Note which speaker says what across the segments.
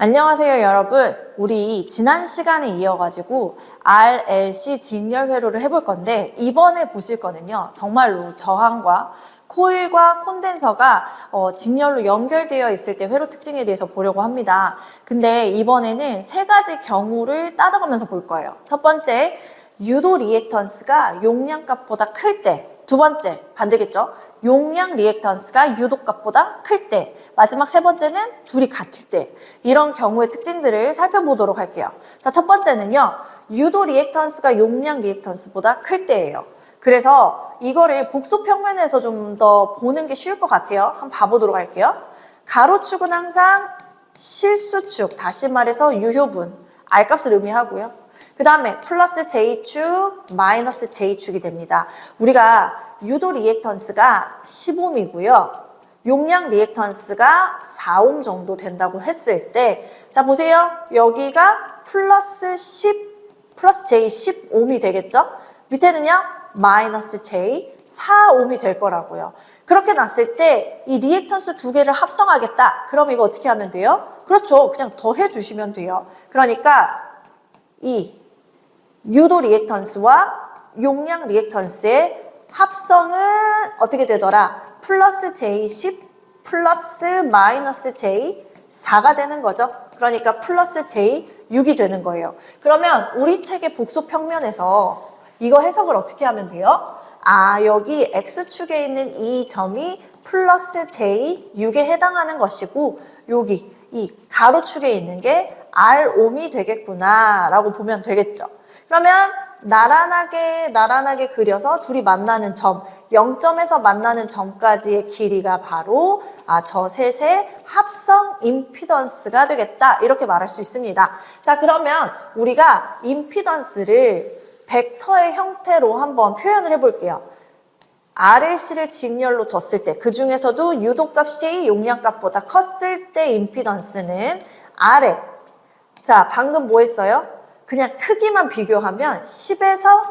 Speaker 1: 안녕하세요, 여러분. 우리 지난 시간에 이어가지고 RLC 직렬 회로를 해볼 건데 이번에 보실 거는요. 정말로 저항과 코일과 콘덴서가 직렬로 연결되어 있을 때 회로 특징에 대해서 보려고 합니다. 근데 이번에는 세 가지 경우를 따져가면서 볼 거예요. 첫 번째, 유도 리액턴스가 용량값보다 클 때. 두 번째, 반대겠죠? 용량 리액턴스가 유도값보다 클 때. 마지막 세 번째는 둘이 같을 때. 이런 경우의 특징들을 살펴보도록 할게요. 자, 첫 번째는요. 유도 리액턴스가 용량 리액턴스보다 클 때예요. 그래서 이거를 복소 평면에서 좀 더 보는 게 쉬울 것 같아요. 한번 봐보도록 할게요. 가로축은 항상 실수축, 다시 말해서 유효분, R값을 의미하고요. 그 다음에 플러스 J축, 마이너스 J축이 됩니다. 우리가 유도 리액턴스가 10옴이고요. 용량 리액턴스가 4옴 정도 된다고 했을 때, 자, 보세요. 여기가 플러스 J 10옴이 되겠죠? 밑에는요, 마이너스 J 4옴이 될 거라고요. 그렇게 놨을 때 이 리액턴스 두 개를 합성하겠다. 그럼 이거 어떻게 하면 돼요? 그렇죠. 그냥 더해 주시면 돼요. 그러니까 이 유도 리액턴스와 용량 리액턴스의 합성은 어떻게 되더라? 플러스 J10 플러스 마이너스 J4가 되는 거죠. 그러니까 플러스 J6이 되는 거예요. 그러면 우리 책의 복소 평면에서 이거 해석을 어떻게 하면 돼요? 아, 여기 X축에 있는 이 점이 플러스 J6에 해당하는 것이고 여기 이 가로축에 있는 게 R옴이 되겠구나 라고 보면 되겠죠. 그러면 나란하게 그려서 둘이 만나는 점, 0점에서 만나는 점까지의 길이가 바로 저 셋의 합성 임피던스가 되겠다. 이렇게 말할 수 있습니다. 자, 그러면 우리가 임피던스를 벡터의 형태로 한번 표현을 해볼게요. RLC를 직렬로 뒀을 때, 그 중에서도 유도값이 용량값보다 컸을 때 임피던스는 RL. 자, 방금 뭐 했어요? 그냥 크기만 비교하면 10에서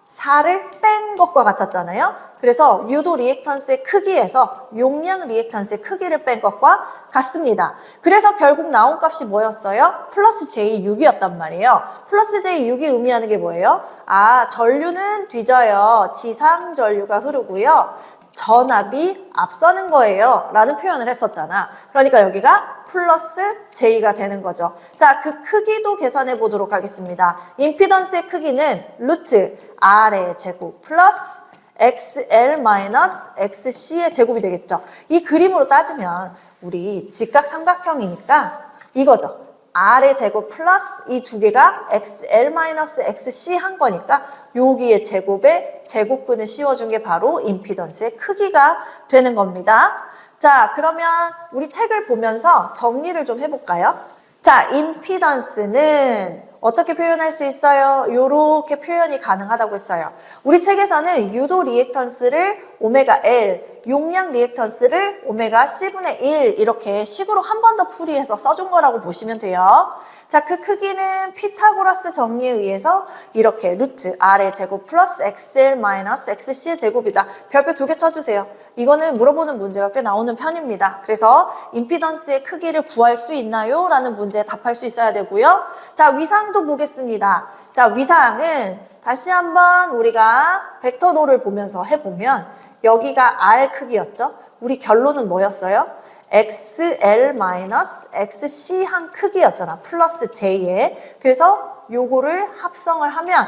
Speaker 1: 4를 뺀 것과 같았잖아요. 그래서 유도 리액턴스의 크기에서 용량 리액턴스의 크기를 뺀 것과 같습니다. 그래서 결국 나온 값이 뭐였어요? 플러스 J6이었단 말이에요. 플러스 J6이 의미하는 게 뭐예요? 아, 전류는 뒤져요. 지상 전류가 흐르고요. 전압이 앞서는 거예요. 라는 표현을 했었잖아. 그러니까 여기가 플러스 J가 되는 거죠. 자, 그 크기도 계산해 보도록 하겠습니다. 임피던스의 크기는 루트 R의 제곱 플러스 XL 마이너스 XC의 제곱이 되겠죠. 이 그림으로 따지면 우리 직각삼각형이니까 이거죠. R의 제곱 플러스 이 두 개가 XL 마이너스 XC 한 거니까 여기에 제곱에 제곱근을 씌워준 게 바로 임피던스의 크기가 되는 겁니다. 자, 그러면 우리 책을 보면서 정리를 좀 해볼까요? 자, 임피던스는 어떻게 표현할 수 있어요? 요렇게 표현이 가능하다고 했어요. 우리 책에서는 유도 리액턴스를 오메가 L, 용량 리액턴스를 오메가 C분의 1 이렇게 식으로 한 번 더 풀이해서 써준 거라고 보시면 돼요. 자, 그 크기는 피타고라스 정리에 의해서 이렇게 루트 R의 제곱 플러스 XL 마이너스 XC의 제곱이다. 별표 2개 쳐주세요. 이거는 물어보는 문제가 꽤 나오는 편입니다. 그래서 임피던스의 크기를 구할 수 있나요? 라는 문제에 답할 수 있어야 되고요. 자, 위상도 보겠습니다. 자, 위상은 다시 한번 우리가 벡터도를 보면서 해보면 여기가 R 크기였죠? 우리 결론은 뭐였어요? XL-XC 한 크기였잖아. 플러스 J에. 그래서 요거를 합성을 하면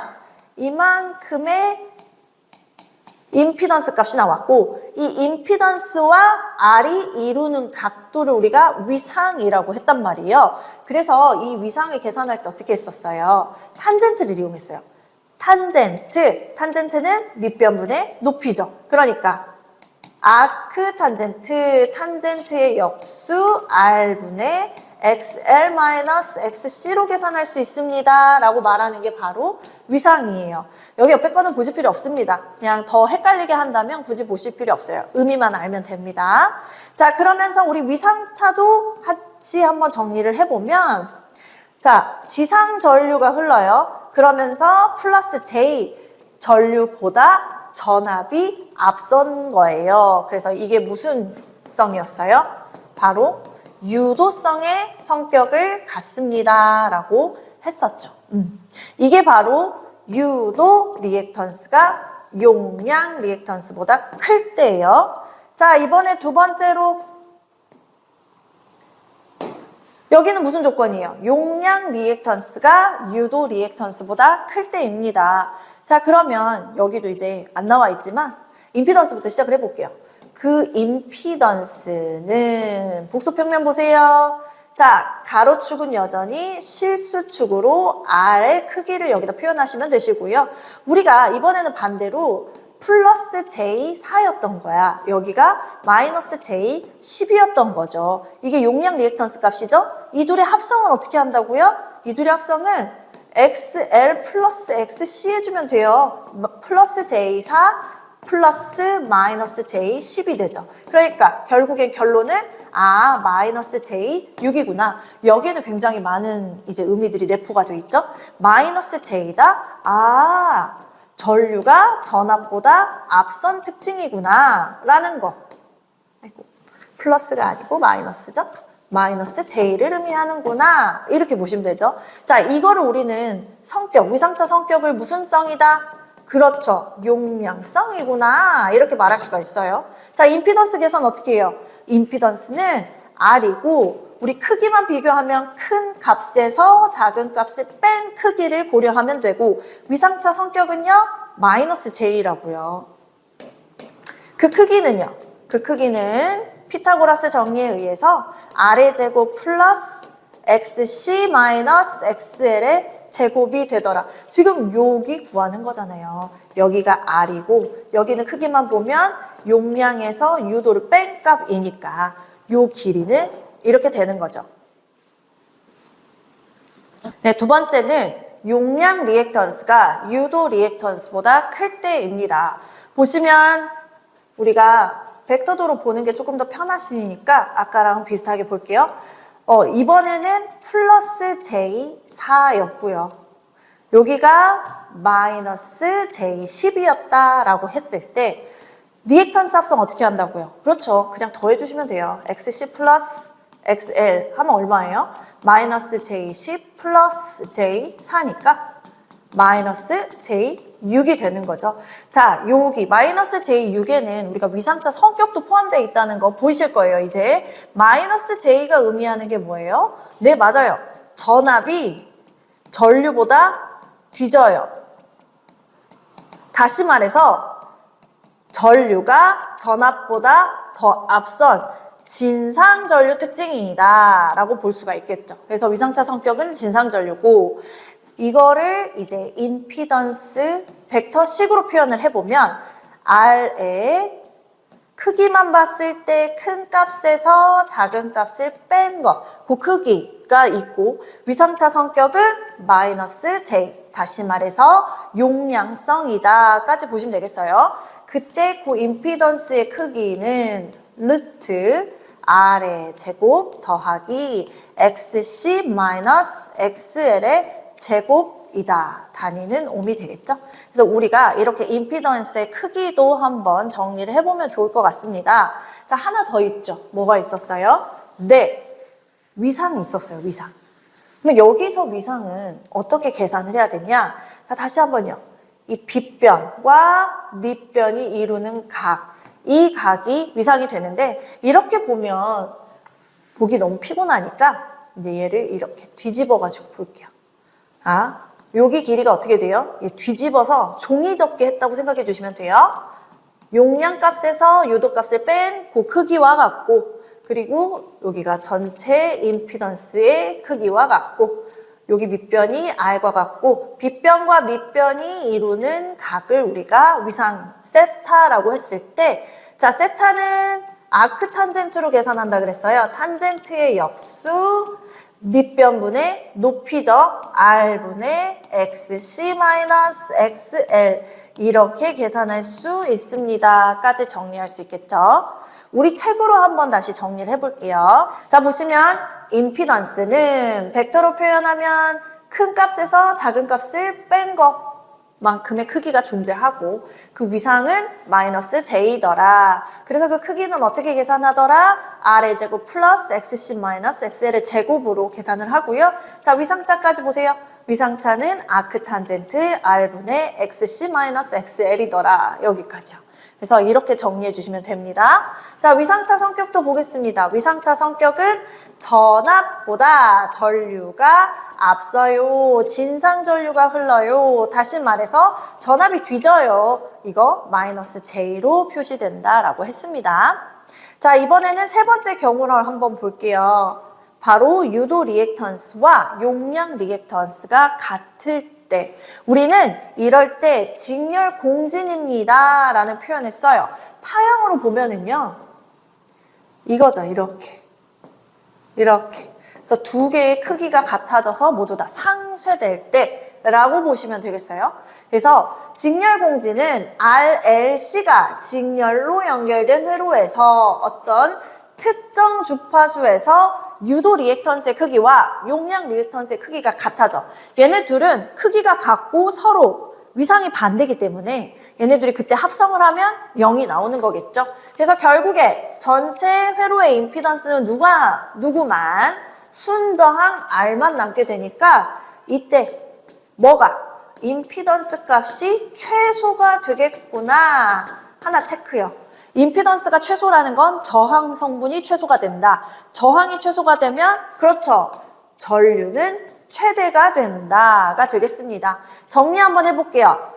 Speaker 1: 이만큼의 임피던스 값이 나왔고 이 임피던스와 R이 이루는 각도를 우리가 위상이라고 했단 말이에요. 그래서 이 위상을 계산할 때 어떻게 했었어요? 탄젠트를 이용했어요. 탄젠트는 밑변분의 높이죠. 그러니까 아크 탄젠트의 역수 R분의 XL-XC로 계산할 수 있습니다. 라고 말하는 게 바로 위상이에요. 여기 옆에 거는 보실 필요 없습니다. 그냥 더 헷갈리게 한다면 굳이 보실 필요 없어요. 의미만 알면 됩니다. 자, 그러면서 우리 위상차도 같이 한번 정리를 해보면 자, 지상 전류가 흘러요. 그러면서 플러스 J 전류보다 전압이 앞선 거예요. 그래서 이게 무슨 성이었어요? 바로 유도성의 성격을 갖습니다 라고 했었죠. 이게 바로 유도 리액턴스가 용량 리액턴스보다 클 때예요. 자, 이번에 두 번째로 여기는 무슨 조건이에요? 용량 리액턴스가 유도 리액턴스보다 클 때입니다. 자, 그러면 여기도 이제 안 나와 있지만 임피던스부터 시작을 해볼게요. 그 임피던스는 복소평면 보세요. 자, 가로축은 여전히 실수축으로 R의 크기를 여기다 표현하시면 되시고요. 우리가 이번에는 반대로 플러스 J4였던 거야. 여기가 마이너스 J10이었던 거죠. 이게 용량 리액턴스 값이죠? 이 둘의 합성은 어떻게 한다고요? 이 둘의 합성은 XL 플러스 XC 해주면 돼요. 플러스 J4 플러스 마이너스 J10이 되죠. 그러니까 결국엔 결론은 마이너스 J6이구나. 여기에는 굉장히 많은 이제 의미들이 내포가 돼 있죠. 마이너스 J다. 전류가 전압보다 앞선 특징이구나 라는 거. 아이고, 플러스가 아니고 마이너스죠. 마이너스 J를 의미하는구나 이렇게 보시면 되죠. 자, 이거를 우리는 성격, 위상차 성격을 무슨 성이다? 그렇죠. 용량성이구나 이렇게 말할 수가 있어요. 자, 임피던스 계산 어떻게 해요? 임피던스는 R이고 우리 크기만 비교하면 큰 값에서 작은 값을 뺀 크기를 고려하면 되고 위상차 성격은요 마이너스 J라고요. 그 크기는요? 그 크기는 피타고라스 정리에 의해서 R의 제곱 플러스 XC 마이너스 XL의 제곱이 되더라. 지금 여기 구하는 거잖아요. 여기가 R이고 여기는 크기만 보면 용량에서 유도를 뺀 값이니까 요 길이는 이렇게 되는 거죠. 네, 두 번째는 용량 리액턴스가 유도 리액턴스보다 클 때입니다. 보시면 우리가 벡터도로 보는 게 조금 더 편하시니까 아까랑 비슷하게 볼게요. 이번에는 플러스 J4였고요. 여기가 마이너스 J10이었다라고 했을 때 리액턴스 합성 어떻게 한다고요? 그렇죠. 그냥 더해주시면 돼요. XC 플러스 XL 하면 얼마예요? 마이너스 J10 플러스 J4니까 마이너스 J6이 되는 거죠. 자, 여기 마이너스 J6에는 우리가 위상차 성격도 포함되어 있다는 거 보이실 거예요. 이제 마이너스 J가 의미하는 게 뭐예요? 네, 맞아요. 전압이 전류보다 뒤져요. 다시 말해서 전류가 전압보다 더 앞선 진상전류 특징이다 라고 볼 수가 있겠죠. 그래서 위상차 성격은 진상전류고 이거를 이제 임피던스 벡터식으로 표현을 해보면 R의 크기만 봤을 때 큰 값에서 작은 값을 뺀 거, 그 크기가 있고 위상차 성격은 마이너스 J, 다시 말해서 용량성이다 까지 보시면 되겠어요. 그때 그 임피던스의 크기는 루트 R의 제곱 더하기 XC 마이너스 XL의 제곱이다. 단위는 옴이 되겠죠? 그래서 우리가 이렇게 임피던스의 크기도 한번 정리를 해보면 좋을 것 같습니다. 자, 하나 더 있죠. 뭐가 있었어요? 네, 위상이 있었어요. 위상. 그럼 여기서 위상은 어떻게 계산을 해야 되냐? 자, 다시 한번요. 이 빗변과 밑변이 이루는 각, 이 각이 위상이 되는데 이렇게 보면 보기 너무 피곤하니까 이제 얘를 이렇게 뒤집어 가지고 볼게요. 여기 길이가 어떻게 돼요? 뒤집어서 종이 접기 했다고 생각해 주시면 돼요. 용량 값에서 유도 값을 뺀 그 크기와 같고 그리고 여기가 전체 임피던스의 크기와 같고 여기 밑변이 R과 같고 빗변과 밑변이 이루는 각을 우리가 위상 세타라고 했을 때 자, 세타는 아크 탄젠트로 계산한다 그랬어요. 탄젠트의 역수 밑변분의 높이죠. R분의 XC-XL 이렇게 계산할 수 있습니다. 까지 정리할 수 있겠죠. 우리 책으로 한번 다시 정리를 해볼게요. 자, 보시면 임피던스는 벡터로 표현하면 큰 값에서 작은 값을 뺀 거. 만큼의 크기가 존재하고 그 위상은 마이너스 j더라. 그래서 그 크기는 어떻게 계산하더라? r의 제곱 플러스 xc 마이너스 xl의 제곱으로 계산을 하고요. 자, 위상차까지 보세요. 위상차는 아크탄젠트 r분의 xc 마이너스 xl이더라. 여기까지요. 그래서 이렇게 정리해 주시면 됩니다. 자, 위상차 성격도 보겠습니다. 위상차 성격은 전압보다 전류가 앞서요. 진상전류가 흘러요. 다시 말해서 전압이 뒤져요. 이거 마이너스 J로 표시된다라고 했습니다. 자, 이번에는 세 번째 경우를 한번 볼게요. 바로 유도 리액턴스와 용량 리액턴스가 같을 때 우리는 이럴 때 직렬 공진입니다 라는 표현을 써요. 파형으로 보면은요. 이거죠. 이렇게. 그래서 두 개의 크기가 같아져서 모두 다 상쇄될 때라고 보시면 되겠어요. 그래서 직렬 공진은 RLC가 직렬로 연결된 회로에서 어떤 특정 주파수에서 유도 리액턴스의 크기와 용량 리액턴스의 크기가 같아져. 얘네 둘은 크기가 같고 서로 위상이 반대이기 때문에 얘네들이 그때 합성을 하면 0이 나오는 거겠죠. 그래서 결국에 전체 회로의 임피던스는 누구만 순저항 R만 남게 되니까 이때 뭐가? 임피던스 값이 최소가 되겠구나. 하나 체크요. 임피던스가 최소라는 건 저항 성분이 최소가 된다. 저항이 최소가 되면 그렇죠. 전류는 최대가 된다가 되겠습니다. 정리 한번 해볼게요.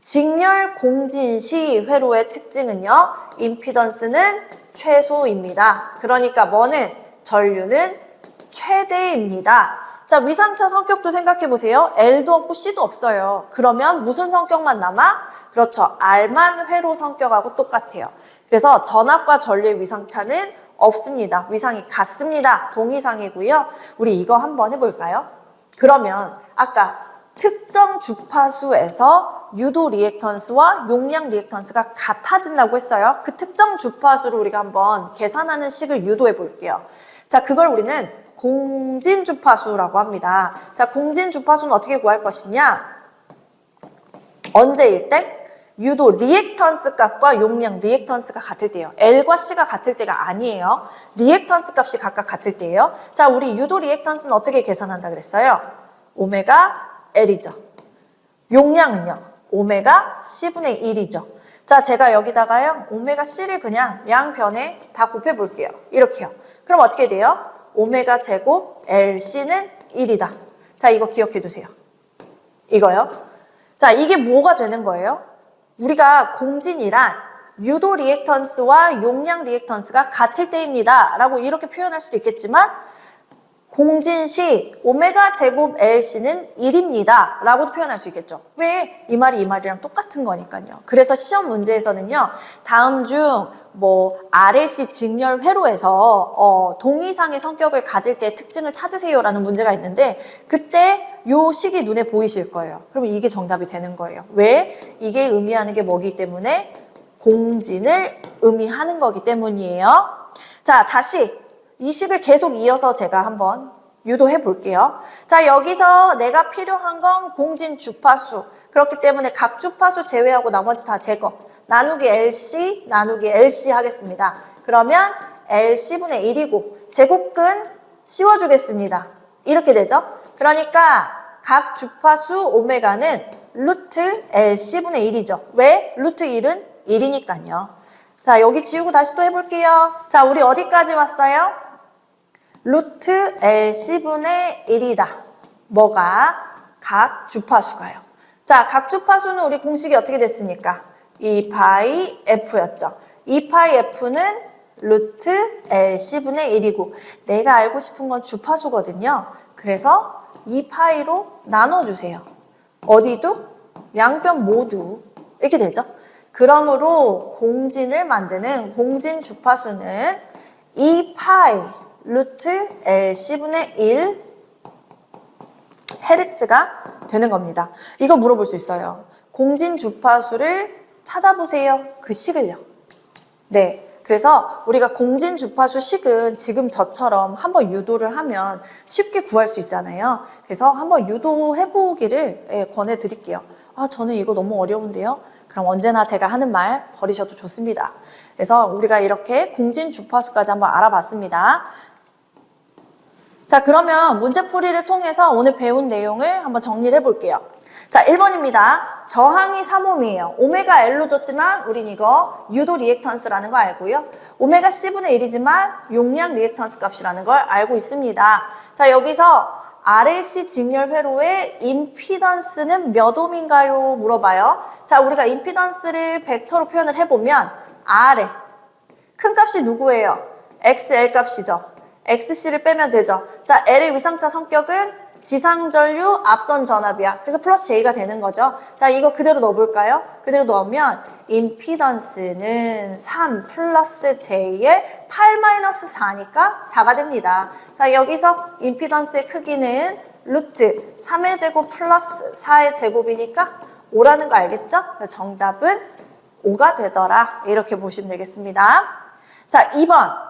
Speaker 1: 직렬 공진 시 회로의 특징은요. 임피던스는 최소입니다. 그러니까 뭐는? 전류는 최대입니다. 자, 위상차 성격도 생각해보세요. L도 없고 C도 없어요. 그러면 무슨 성격만 남아? 그렇죠. R만 회로 성격하고 똑같아요. 그래서 전압과 전류의 위상차는 없습니다. 위상이 같습니다. 동위상이고요. 우리 이거 한번 해볼까요? 그러면 아까 특정 주파수에서 유도 리액턴스와 용량 리액턴스가 같아진다고 했어요. 그 특정 주파수를 우리가 한번 계산하는 식을 유도해 볼게요. 자, 그걸 우리는 공진 주파수라고 합니다. 자, 공진 주파수는 어떻게 구할 것이냐? 언제일 때? 유도 리액턴스 값과 용량 리액턴스가 같을 때예요. L과 C가 같을 때가 아니에요. 리액턴스 값이 각각 같을 때예요. 자, 우리 유도 리액턴스는 어떻게 계산한다 그랬어요? 오메가 L이죠. 용량은요? 오메가 C분의 1이죠. 자, 제가 여기다가요. 오메가 C를 그냥 양변에 다 곱해볼게요. 이렇게요. 그럼 어떻게 돼요? 오메가 제곱 LC는 1이다. 자, 이거 기억해 두세요. 이거요. 자, 이게 뭐가 되는 거예요? 우리가 공진이란 유도 리액턴스와 용량 리액턴스가 같을 때입니다. 라고 이렇게 표현할 수도 있겠지만 공진 시 오메가 제곱 LC는 1입니다. 라고도 표현할 수 있겠죠. 왜? 이 말이 이 말이랑 똑같은 거니까요. 그래서 시험 문제에서는요. 다음 중 뭐 RLC 직렬 회로에서 동위상의 성격을 가질 때 특징을 찾으세요라는 문제가 있는데 그때 요 식이 눈에 보이실 거예요. 그러면 이게 정답이 되는 거예요. 왜? 이게 의미하는 게 뭐기 때문에? 공진을 의미하는 거기 때문이에요. 자, 다시 이 식을 계속 이어서 제가 한번 유도해 볼게요. 자, 여기서 내가 필요한 건 공진 주파수. 그렇기 때문에 각 주파수 제외하고 나머지 다 제거. 나누기 LC, 나누기 LC 하겠습니다. 그러면 LC분의 1이고 제곱근 씌워주겠습니다. 이렇게 되죠? 그러니까 각 주파수 오메가는 루트 LC분의 1이죠. 왜? 루트 1은 1이니까요. 자, 여기 지우고 다시 또 해볼게요. 자, 우리 어디까지 왔어요? 루트 LC분의 1이다. 뭐가? 각 주파수가요. 자, 각 주파수는 우리 공식이 어떻게 됐습니까? 2파이 F였죠. 2파이 F는 루트 LC분의 1이고 내가 알고 싶은 건 주파수거든요. 그래서 2파이로 나눠주세요. 어디도? 양변 모두. 이렇게 되죠. 그러므로 공진을 만드는 공진 주파수는 2파이 루트 LC분의 1 헤르츠가 되는 겁니다. 이거 물어볼 수 있어요. 공진 주파수를 찾아보세요. 그 식을요. 네. 그래서 우리가 공진 주파수 식은 지금 저처럼 한번 유도를 하면 쉽게 구할 수 있잖아요. 그래서 한번 유도해 보기를 권해드릴게요. 저는 이거 너무 어려운데요. 그럼 언제나 제가 하는 말 버리셔도 좋습니다. 그래서 우리가 이렇게 공진 주파수까지 한번 알아봤습니다. 자, 그러면 문제풀이를 통해서 오늘 배운 내용을 한번 정리를 해볼게요. 자, 1번입니다. 저항이 3옴이에요. 오메가 L로 줬지만 우린 이거 유도 리액턴스라는 거 알고요. 오메가 C분의 1이지만 용량 리액턴스 값이라는 걸 알고 있습니다. 자, 여기서 RLC 직렬 회로의 임피던스는 몇 옴인가요? 물어봐요. 자, 우리가 임피던스를 벡터로 표현을 해보면 R에 큰 값이 누구예요? XL 값이죠. XC를 빼면 되죠. 자, L의 위상차 성격은 지상전류 앞선 전압이야. 그래서 플러스 J가 되는 거죠. 자, 이거 그대로 넣어볼까요? 그대로 넣으면 임피던스는 3 플러스 J의 8 마이너스 4니까 4가 됩니다. 자, 여기서 임피던스의 크기는 루트 3의 제곱 플러스 4의 제곱이니까 5라는 거 알겠죠? 정답은 5가 되더라. 이렇게 보시면 되겠습니다. 자, 2번.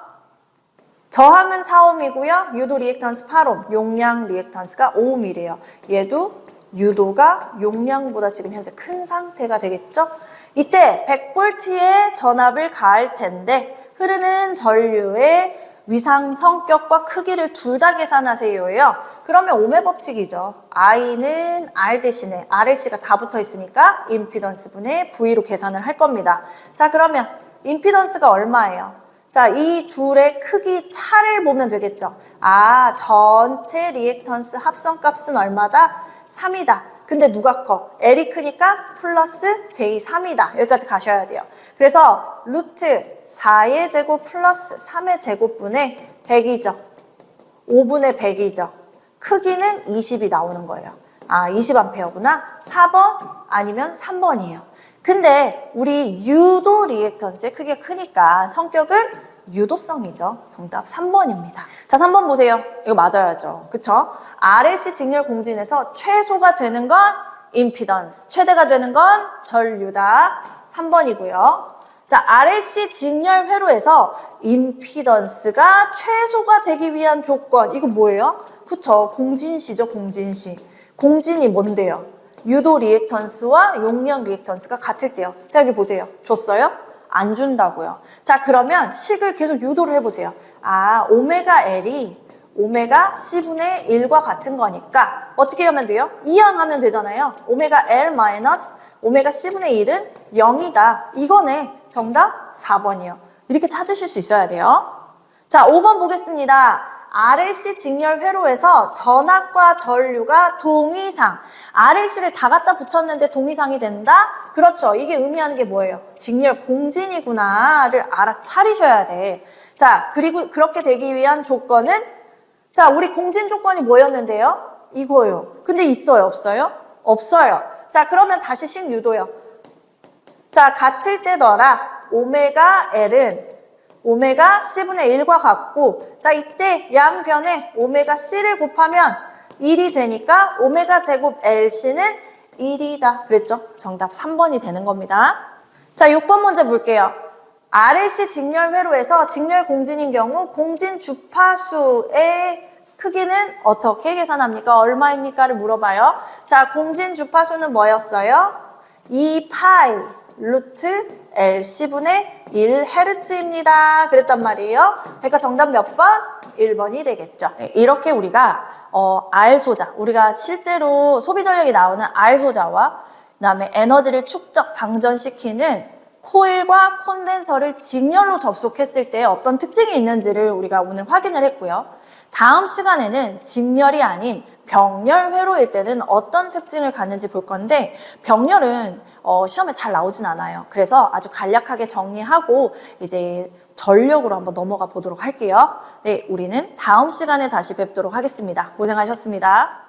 Speaker 1: 저항은 4옴이고요. 유도 리액턴스 8옴, 용량 리액턴스가 5옴이래요. 얘도 유도가 용량보다 지금 현재 큰 상태가 되겠죠? 이때 100V의 전압을 가할 텐데 흐르는 전류의 위상 성격과 크기를 둘 다 계산하세요예요. 그러면 오메 법칙이죠. I는 R 대신에 RLC가 다 붙어 있으니까 임피던스 분의 V로 계산을 할 겁니다. 자, 그러면 임피던스가 얼마예요? 자, 이 둘의 크기 차를 보면 되겠죠. 전체 리액턴스 합성값은 얼마다? 3이다. 근데 누가 커? L이 크니까 플러스 J3이다. 여기까지 가셔야 돼요. 그래서 루트 4의 제곱 플러스 3의 제곱분의 100이죠. 5분의 100이죠. 크기는 20이 나오는 거예요. 20A구나. 4번 아니면 3번이에요. 근데 우리 유도 리액턴스의 크기가 크니까 성격은 유도성이죠. 정답 3번입니다. 자, 3번 보세요. 이거 맞아야죠. 그쵸? RLC 직렬 공진에서 최소가 되는 건 임피던스, 최대가 되는 건 전류다. 3번이고요. 자, RLC 직렬 회로에서 임피던스가 최소가 되기 위한 조건, 이거 뭐예요? 그쵸? 공진시죠, 공진시. 공진이 뭔데요? 유도 리액턴스와 용량 리액턴스가 같을 때요. 자, 여기 보세요. 줬어요? 안 준다고요. 자, 그러면 식을 계속 유도를 해보세요. 오메가 L이 오메가 C분의 1과 같은 거니까 어떻게 하면 돼요? 이항하면 되잖아요. 오메가 L 마이너스 오메가 C분의 1은 0이다. 이거네. 정답 4번이요. 이렇게 찾으실 수 있어야 돼요. 자, 5번 보겠습니다. RLC 직렬 회로에서 전압과 전류가 동이상. RLC를 다 갖다 붙였는데 동이상이 된다? 그렇죠. 이게 의미하는 게 뭐예요? 직렬 공진이구나를 알아차리셔야 돼. 자, 그리고 그렇게 되기 위한 조건은 자, 우리 공진 조건이 뭐였는데요? 이거예요. 근데 있어요? 없어요? 없어요. 자, 그러면 다시 식유도요. 자, 같을 때더라. 오메가 L은 오메가 C분의 1과 같고, 자, 이때 양변에 오메가 C를 곱하면 1이 되니까 오메가 제곱 LC는 1이다. 그랬죠? 정답 3번이 되는 겁니다. 자, 6번 문제 볼게요. RLC 직렬 회로에서 직렬 공진인 경우 공진 주파수의 크기는 어떻게 계산합니까? 얼마입니까를 물어봐요. 자, 공진 주파수는 뭐였어요? 2파이 루트 LC분의 1Hz입니다. 그랬단 말이에요. 그러니까 정답 몇 번? 1번이 되겠죠. 이렇게 우리가 R소자, 우리가 실제로 소비 전력이 나오는 R소자와 그다음에 에너지를 축적, 방전시키는 코일과 콘덴서를 직렬로 접속했을 때 어떤 특징이 있는지를 우리가 오늘 확인을 했고요. 다음 시간에는 직렬이 아닌 병렬 회로일 때는 어떤 특징을 갖는지 볼 건데 병렬은 시험에 잘 나오진 않아요. 그래서 아주 간략하게 정리하고 이제 전력으로 한번 넘어가 보도록 할게요. 네, 우리는 다음 시간에 다시 뵙도록 하겠습니다. 고생하셨습니다.